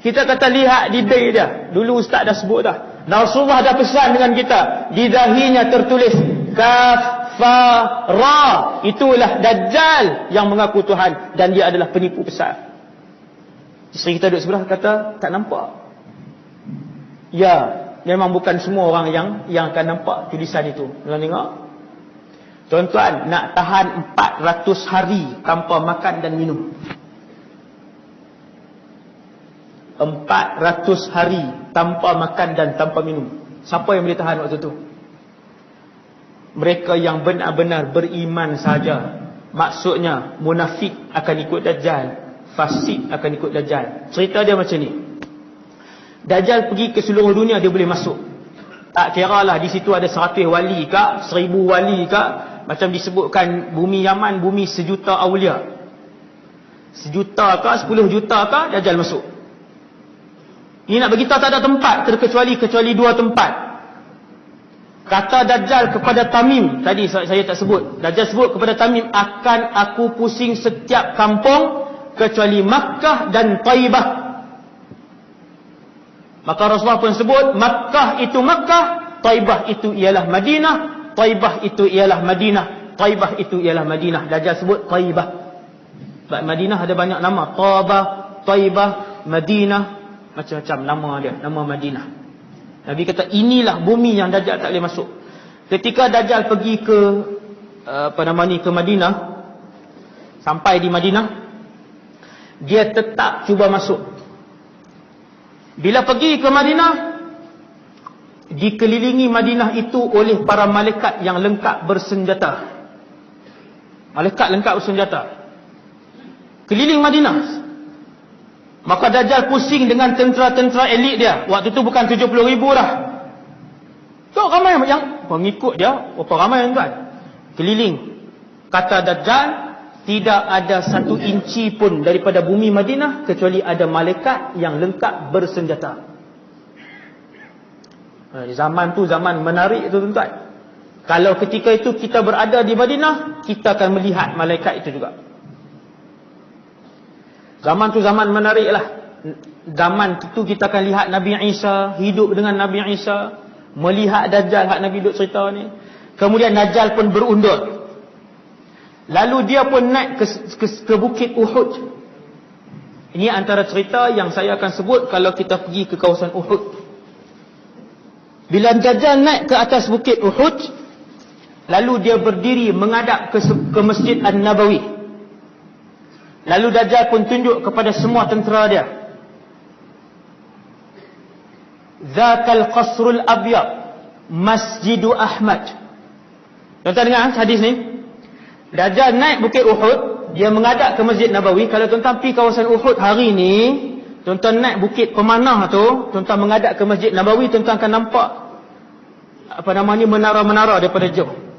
kita kata lihat di dahi dia. Dulu ustaz dah sebut dah. Rasulullah dah pesan dengan kita, di dahinya tertulis kaf, fa, ra. Itulah Dajjal yang mengaku Tuhan dan dia adalah penipu besar. Isteri kita duduk sebelah kata tak nampak. Ya, memang bukan semua orang yang akan nampak tulisan itu. Tuan tengok. Tuan-tuan, nak tahan 400 hari tanpa makan dan minum. 400 hari tanpa makan dan tanpa minum. Siapa yang boleh tahan waktu itu? Mereka yang benar-benar beriman saja. Maksudnya munafik akan ikut Dajjal, fasik akan ikut Dajjal. Cerita dia macam ni. Dajjal pergi ke seluruh dunia, dia boleh masuk. Tak kira lah di situ ada 100 wali ke, 1000 wali ke. Macam disebutkan bumi Yaman, bumi 1 juta awliya. 1 juta ke, 10 juta ke, Dajjal masuk. Ini nak beritahu tak ada tempat kecuali 2 tempat. Kata Dajjal kepada Tamim, tadi saya tak sebut. Dajjal sebut kepada Tamim, akan aku pusing setiap kampung kecuali Makkah dan Taibah. Maka Rasulullah pun sebut, Makkah itu Makkah, Taibah itu ialah Madinah, Taibah itu ialah Madinah, Taibah itu ialah Madinah. Dajjal sebut Taibah. Sebab Madinah ada banyak nama, Tabah, Taibah, Madinah, macam-macam nama dia, nama Madinah. Nabi kata inilah bumi yang Dajjal tak boleh masuk. Ketika Dajjal pergi ke ke Madinah, sampai di Madinah, dia tetap cuba masuk. Bila pergi ke Madinah, dikelilingi Madinah itu oleh para malaikat yang lengkap bersenjata. Malaikat lengkap bersenjata keliling Madinah. Maka Dajjal pusing dengan tentera-tentera elit dia. Waktu tu bukan 70,000 dah. Tu ramai yang pengikut dia, berapa ramai tuan? Keliling. Kata Dajjal, tidak ada satu inci pun daripada bumi Madinah kecuali ada malaikat yang lengkap bersenjata. Zaman tu zaman menarik tu tuan. Kalau ketika itu kita berada di Madinah, kita akan melihat malaikat itu juga. Zaman tu zaman menarik lah. Zaman itu kita akan lihat Nabi Isa, hidup dengan Nabi Isa, melihat Dajjal, hak Nabi duk cerita ni. Kemudian Dajjal pun berundur. Lalu dia pun naik ke bukit Uhud. Ini antara cerita yang saya akan sebut kalau kita pergi ke kawasan Uhud. Bila Dajjal naik ke atas bukit Uhud, lalu dia berdiri menghadap ke Masjid An-Nabawi. Lalu Dajjal pun tunjuk kepada semua tentera dia. Zakal Qasrul Abyad, Masjidu Ahmad. Tuan-tuan dengar hadis ni? Dajjal naik bukit Uhud, dia menghadap ke Masjid Nabawi. Kalau tuan-tuan pergi kawasan Uhud hari ni, tuan-tuan naik bukit pemanah tu, tuan-tuan menghadap ke Masjid Nabawi, tuan-tuan akan nampak menara-menara daripada jauh.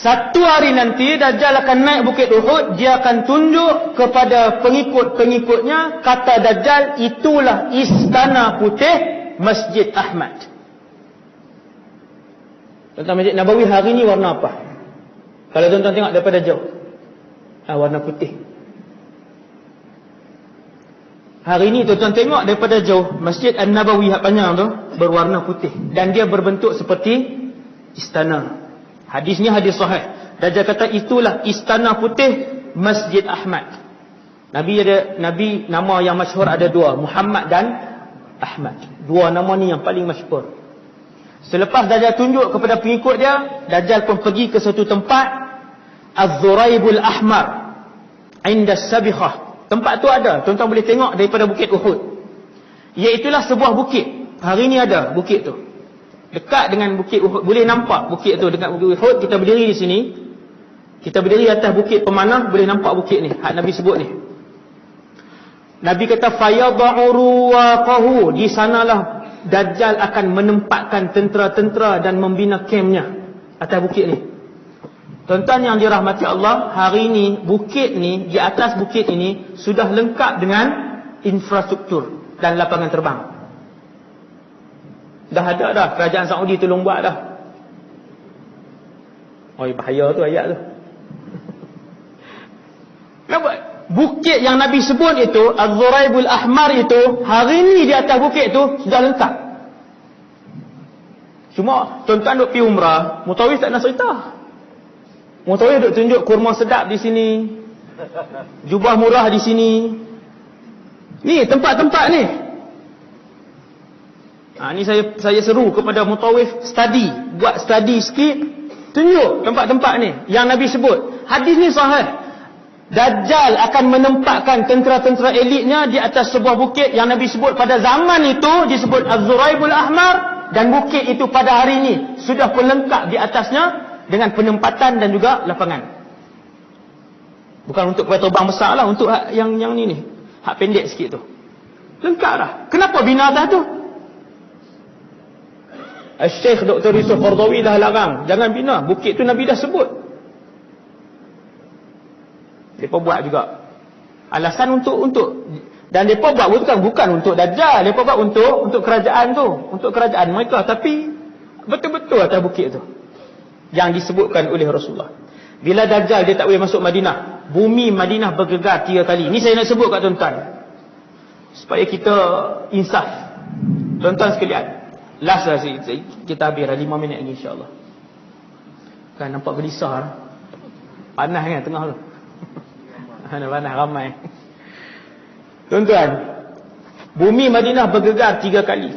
Satu hari nanti Dajjal akan naik bukit Uhud, dia akan tunjuk kepada pengikut-pengikutnya, kata Dajjal, itulah istana putih Masjid Ahmad. Tuan-tuan, Masjid Nabawi hari ni warna apa? Kalau tuan-tuan tengok daripada jauh, warna putih. Hari ni tuan-tuan tengok daripada jauh, Masjid An-Nabawi hak panjang tu berwarna putih dan dia berbentuk seperti istana. Hadis ni hadis sahih. Dajjal kata itulah istana putih Masjid Ahmad. Nabi nama yang masyhur ada dua, Muhammad dan Ahmad. Dua nama ni yang paling masyhur. Selepas Dajjal tunjuk kepada pengikut dia, Dajjal pun pergi ke satu tempat, Az-Zuraibul Ahmar, Inda Sabikhah. Tempat tu ada, tuan-tuan boleh tengok daripada bukit Uhud. Iaitulah sebuah bukit. Hari ni ada bukit tu. Dekat dengan bukit Uhud, boleh nampak bukit tu dekat bukit Uhud. Kita berdiri di sini, kita berdiri atas bukit pemanah, boleh nampak bukit ni, hak Nabi sebut ni. Nabi kata fayad'u ruwaqahu, di sanalah Dajjal akan menempatkan tentera-tentera dan membina kemnya atas bukit ni. Tuan-tuan yang dirahmati Allah, hari ni bukit ni, di atas bukit ini sudah lengkap dengan infrastruktur dan lapangan terbang. Dah ada dah, kerajaan Saudi tolong buat dah. Bahaya tu ayat tu. Kenapa? Bukit yang Nabi sebut itu, Az-Zuraibul Ahmar itu, hari ni di atas bukit tu sudah lengkap. Cuma tuan-tuan duk pergi umrah, Mutawif tak nak cerita. Mutawif duk tunjuk kurma sedap di sini, jubah murah di sini. Ni tempat-tempat ni. Ni saya seru kepada Mutawif buat study sikit, tunjuk tempat-tempat ni yang Nabi sebut. Hadis ni sahih. Dajjal akan menempatkan tentera-tentera elitnya di atas sebuah bukit yang Nabi sebut pada zaman itu disebut Az-Zuraibul Ahmar, dan bukit itu pada hari ini sudah pun lengkap di atasnya dengan penempatan dan juga lapangan. Bukan untuk kapal terbang besar lah, untuk yang ni hak pendek sikit tu. Lengkap dah. Kenapa bina atas tu? Syekh Dr. Yusuf Qardawi dah larang, jangan bina. Bukit tu Nabi dah sebut. Mereka buat juga. Alasan untuk Dan mereka buat bukan untuk Dajjal, mereka buat untuk kerajaan tu, untuk kerajaan mereka, tapi betul-betul atas bukit tu yang disebutkan oleh Rasulullah. Bila Dajjal dia tak boleh masuk Madinah, bumi Madinah bergegar 3 kali. Ni saya nak sebut kat tuan-tuan supaya kita insaf. Tuan-tuan sekalian, last lah kita habis 5 minit lagi insya-Allah. Kan nampak gelisah lah. Panas kan tengah tu. Panas ramai. Tuan-tuan, bumi Madinah bergegar 3 kali.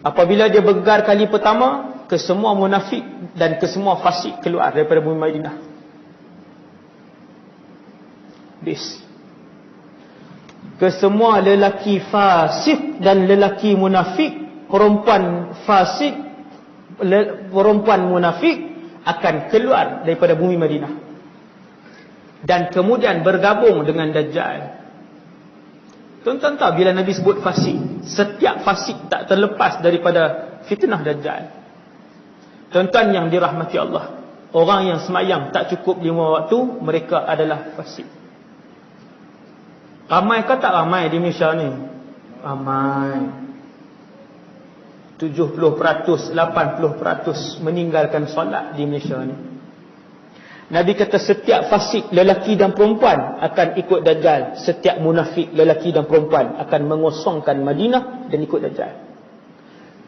Apabila dia bergegar kali pertama, kesemua munafik dan kesemua fasik keluar daripada bumi Madinah. Kesemua lelaki fasik dan lelaki munafik, perempuan fasik, perempuan munafik akan keluar daripada bumi Madinah dan kemudian bergabung dengan Dajjal. Tuan-tuan tahu bila Nabi sebut fasik, setiap fasik tak terlepas daripada fitnah Dajjal. Tuan-tuan yang dirahmati Allah, orang yang semayang tak cukup 5 waktu, mereka adalah fasik. Ramai ke tak ramai di Malaysia ni? Ramai. 70%, 80% meninggalkan solat di Malaysia ni. Nabi kata setiap fasik lelaki dan perempuan akan ikut Dajjal. Setiap munafik lelaki dan perempuan akan mengosongkan Madinah dan ikut Dajjal.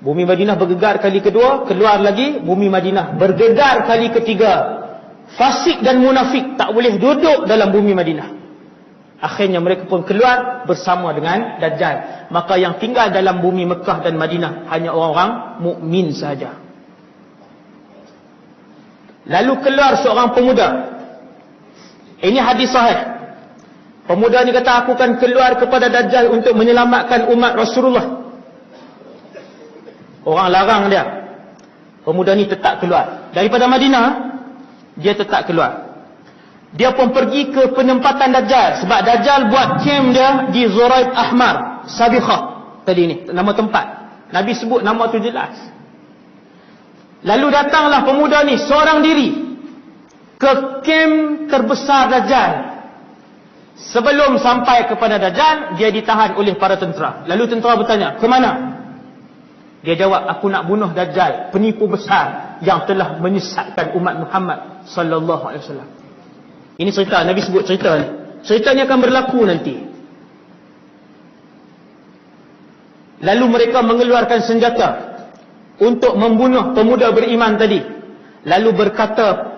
Bumi Madinah bergegar kali kedua, keluar lagi, bumi Madinah bergegar kali ketiga. Fasik dan munafik tak boleh duduk dalam bumi Madinah. Akhirnya mereka pun keluar bersama dengan Dajjal. Maka yang tinggal dalam bumi Mekah dan Madinah hanya orang-orang mukmin sahaja. Lalu keluar seorang pemuda. Ini hadis sahih. Pemuda ni kata, aku akan keluar kepada Dajjal untuk menyelamatkan umat Rasulullah. Orang larang dia. Pemuda ni tetap keluar. Daripada Madinah, dia tetap keluar. Dia pun pergi ke penempatan Dajjal. Sebab Dajjal buat camp dia di Zuraib Ahmar, Sabikhah. Tadi ni, nama tempat. Nabi sebut nama tu jelas. Lalu datanglah pemuda ni seorang diri ke kamp terbesar Dajjal. Sebelum sampai kepada Dajjal, dia ditahan oleh para tentera. Lalu tentera bertanya, ke mana? Dia jawab, aku nak bunuh Dajjal, penipu besar yang telah menyesatkan umat Muhammad sallallahu alaihi wasallam. Ini cerita, Nabi sebut cerita ni. Cerita ni akan berlaku nanti. Lalu mereka mengeluarkan senjata untuk membunuh pemuda beriman tadi. Lalu berkata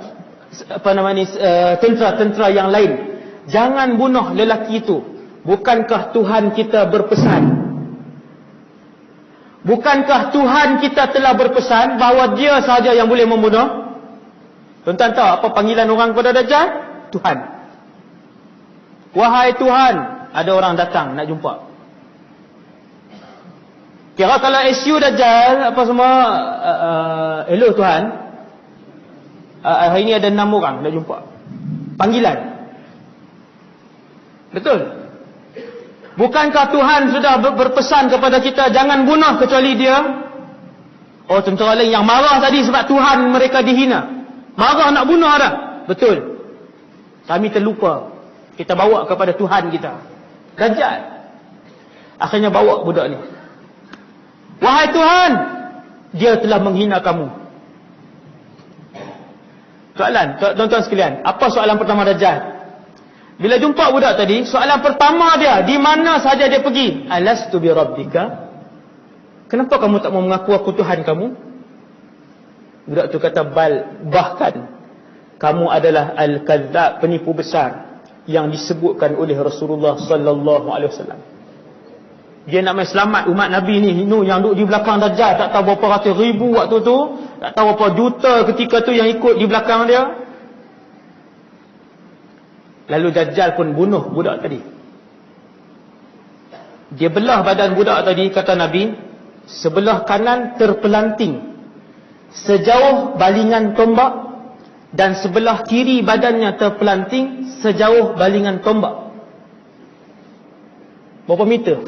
tentera-tentera yang lain, jangan bunuh lelaki itu. Bukankah Tuhan kita berpesan? Bukankah Tuhan kita telah berpesan bahawa dia sahaja yang boleh membunuh? Tuan-tuan tahu apa panggilan orang kepada Dajjal? Tuhan. Wahai Tuhan. Ada orang datang nak jumpa. Kira kalau SU Dajjal apa semua, hello Tuhan, hari ini ada 6 orang nak jumpa. Panggilan. Betul. Bukankah Tuhan sudah berpesan kepada kita jangan bunuh kecuali dia? Oh, tentera lain yang marah tadi sebab Tuhan mereka dihina, marah nak bunuh ada. Betul. Kami terlupa. Kita bawa kepada Tuhan kita. Dajjal. Akhirnya bawa budak ni. Wahai Tuhan, dia telah menghina kamu. Soalan, tuan-tuan sekalian, apa soalan pertama Dajjal? Bila jumpa budak tadi, soalan pertama dia, di mana saja dia pergi? Alastu bi rabbika? Kenapa kamu tak mau mengaku aku Tuhan kamu? Budak tu kata, bahkan kamu adalah al-kadzdzab, penipu besar yang disebutkan oleh Rasulullah sallallahu alaihi wasallam. Dia nak main selamat umat Nabi ni, yang duduk di belakang Dajjal, tak tahu berapa ratus ribu waktu tu, tak tahu berapa juta ketika tu yang ikut di belakang dia. Lalu Dajjal pun bunuh budak tadi. Dia belah badan budak tadi, kata Nabi, sebelah kanan terpelanting sejauh balingan tombak, dan sebelah kiri badannya terpelanting sejauh balingan tombak. Berapa meter?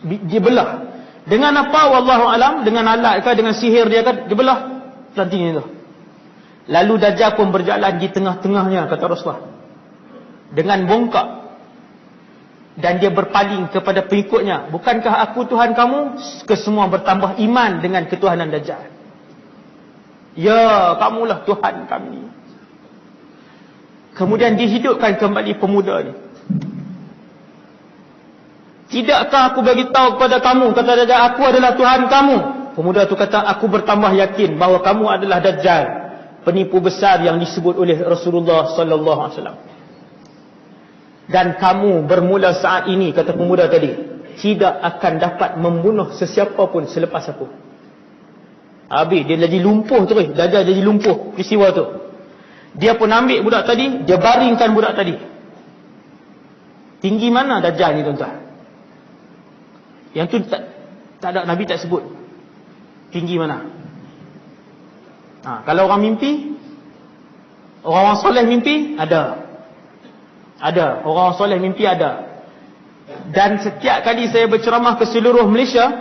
Dia belah. Dengan apa? Wallahu alam. Dengan alat ke, dengan sihir dia kan, dia belah pelantingnya tu. Lalu Dajjal pun berjalan di tengah-tengahnya, kata Rasulullah, dengan bongkak. dan dia berpaling kepada pengikutnya, bukankah aku Tuhan kamu? Kesemua bertambah iman dengan ketuhanan Dajjal. Ya, kamulah Tuhan kami. Kemudian dihidupkan kembali pemuda ni. Tidakkah aku bagi tahu kepada kamu, kata Dajjal, aku adalah Tuhan kamu? Pemuda tu kata, aku bertambah yakin bahawa kamu adalah Dajjal, penipu besar yang disebut oleh Rasulullah sallallahu alaihi wasallam. Dan kamu bermula saat ini, kata pemuda tadi, tidak akan dapat membunuh sesiapa pun selepas aku. Habis dia jadi lumpuh tu, Dajjal jadi lumpuh peristiwa tu. Dia pun ambil budak tadi, dia baringkan budak tadi. Tinggi mana Dajjal ni tuan-tuan? Yang tu tak ada, Nabi tak sebut tinggi mana. Kalau orang mimpi, orang soleh mimpi, ada. Orang soleh mimpi ada. Dan setiap kali saya berceramah ke seluruh Malaysia,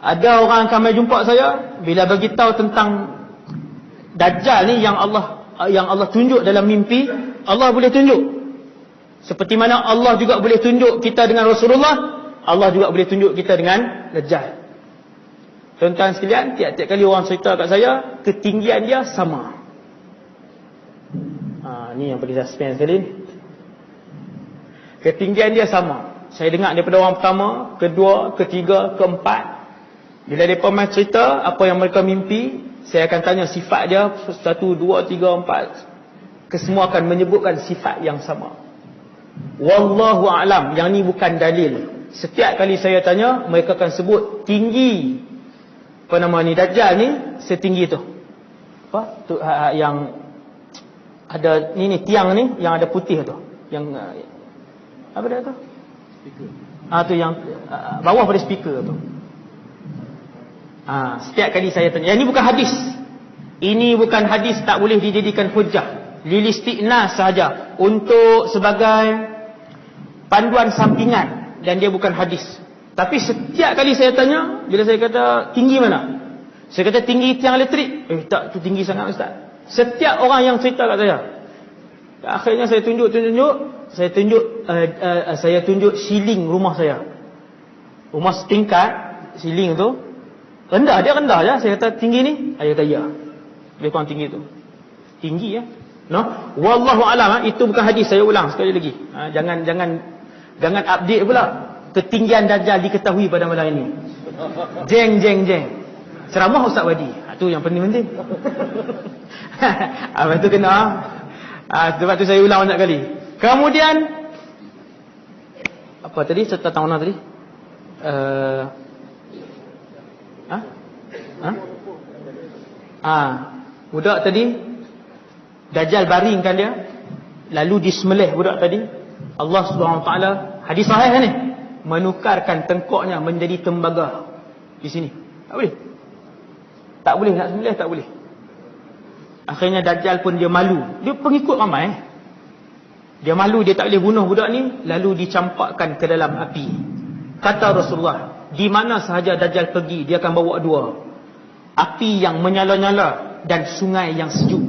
ada orang akan mai jumpa saya bila bagi tahu tentang Dajjal ni yang Allah tunjuk dalam mimpi. Allah boleh tunjuk. Seperti mana Allah juga boleh tunjuk kita dengan Rasulullah, Allah juga boleh tunjuk kita dengan Dajjal. Tuan-tuan sekalian, tiap-tiap kali orang cerita kat saya, ketinggian dia sama. Ni yang paling suspense sekali. Ketinggian dia sama. Saya dengar daripada orang pertama, kedua, ketiga, keempat. Bila mereka main cerita apa yang mereka mimpi, saya akan tanya sifat dia, 1, 2, 3, 4. Kesemua akan menyebutkan sifat yang sama. Wallahu a'lam, yang ni bukan dalil. Setiap kali saya tanya, mereka akan sebut tinggi apa nama ni, Dajjal ni setinggi tu. Apa? Tu yang ada ni tiang ni yang ada putih tu. Yang apa dia tu? Speaker. Tu yang bawah pada speaker tu. Setiap kali saya tanya, yang ni bukan hadis. Ini bukan hadis, tak boleh dijadikan hujah. Lil istiqnas sahaja, untuk sebagai panduan sampingan, dan dia bukan hadis. Tapi setiap kali saya tanya, bila saya kata tinggi mana? Saya kata tinggi tiang elektrik. Tak, tu tinggi sangat Ustaz. Setiap orang yang cerita kat saya, akhirnya saya tunjuk, saya tunjuk ceiling rumah saya. Rumah setingkat, ceiling tu rendah, dia rendah je. Saya kata tinggi ni, saya kata ya, lebih kurang tinggi tu. Tinggi ya. No, wallahu alam, itu bukan hadis. Saya ulang sekali lagi. Jangan update pula. Ketinggian Dajjal diketahui pada malam ini. Jeng. Ceramah Ustaz Wadi. Itu yang penting. Lepas tu kena. Sebab tu saya ulang banyak kali. Kemudian apa tadi? Serta tahun mana tadi? Budak tadi, Dajjal baringkan dia, lalu disembelih budak tadi. Allah Subhanahu Wa Taala, hadis sahih ni, menukarkan tengkoknya menjadi tembaga di sini. Tak boleh nak sembelih, tak boleh. Akhirnya Dajjal pun dia malu. Dia pengikut ramai. Dia malu, dia tak boleh bunuh budak ni, lalu dicampakkan ke dalam api. Kata Rasulullah, di mana sahaja Dajjal pergi, dia akan bawa dua. Api yang menyala-nyala dan sungai yang sejuk.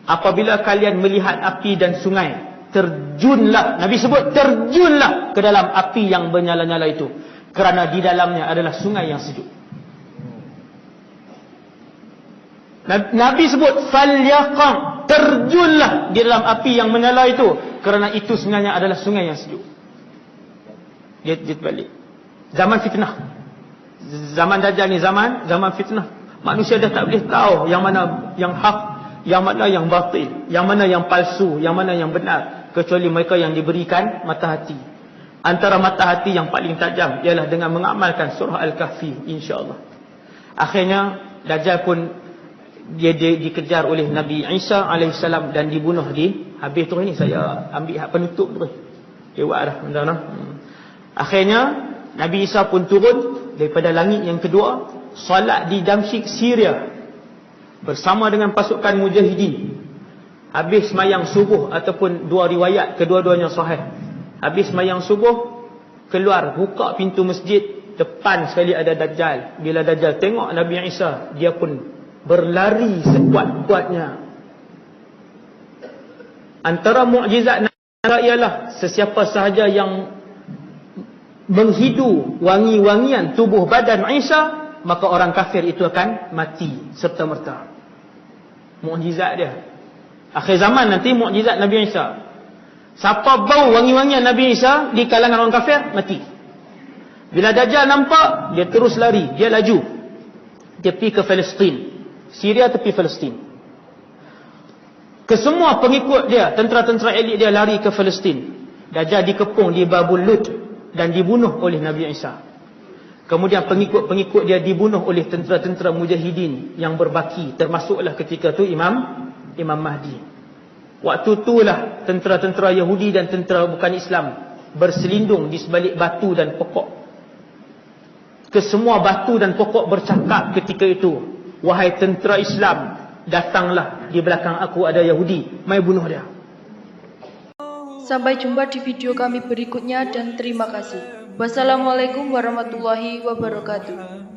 Apabila kalian melihat api dan sungai, terjunlah, Nabi sebut terjunlah ke dalam api yang menyala-nyala itu, kerana di dalamnya adalah sungai yang sejuk. Nabi sebut falyaqam, terjunlah di dalam api yang menyala itu, kerana itu sebenarnya adalah sungai yang sejuk. Dia balik. Zaman fitnah. Zaman Dajjal ni zaman fitnah. Manusia dah tak boleh tahu yang mana yang hak, yang mana yang batil, yang mana yang palsu, yang mana yang benar, kecuali mereka yang diberikan mata hati. Antara mata hati yang paling tajam ialah dengan mengamalkan surah Al-Kahfi, insya-Allah. Akhirnya Dajjal pun dia dikejar oleh Nabi Isa alaihissalam dan dibunuh di habis tu. Ini saya ambil hak penutup tu. Lewat dah benda. Akhirnya Nabi Isa pun turun daripada langit yang kedua, solat di Damsyik, Syria, bersama dengan pasukan mujahidin. Habis sembahyang subuh, ataupun dua riwayat, kedua-duanya sahih. Habis sembahyang subuh, keluar, buka pintu masjid, depan sekali ada Dajjal. Bila Dajjal tengok Nabi Isa, dia pun berlari sekuat-kuatnya. Antara mukjizat ialah sesiapa sahaja yang menghidu wangi-wangian tubuh badan Isa, maka orang kafir itu akan mati serta-merta. Mukjizat dia. Akhir zaman nanti mukjizat Nabi Isa. Siapa bau wangi-wangian Nabi Isa di kalangan orang kafir, mati. Bila Dajjal nampak, dia terus lari, dia laju. Dia pergi ke Palestin. Syria tepi Palestin. Kesemua pengikut dia, tentera-tentera elit dia lari ke Palestin. Dajjal dikepung di Babul Lut dan dibunuh oleh Nabi Isa. Kemudian pengikut-pengikut dia dibunuh oleh tentera-tentera mujahidin yang berbaki, termasuklah ketika tu Imam Mahdi. Waktu itulah tentera-tentera Yahudi dan tentera bukan Islam berselindung di sebalik batu dan pokok. Kesemua batu dan pokok bercakap ketika itu, wahai tentera Islam, datanglah, di belakang aku ada Yahudi, mai bunuh dia. Sampai jumpa di video kami berikutnya dan terima kasih. Wassalamualaikum warahmatullahi wabarakatuh.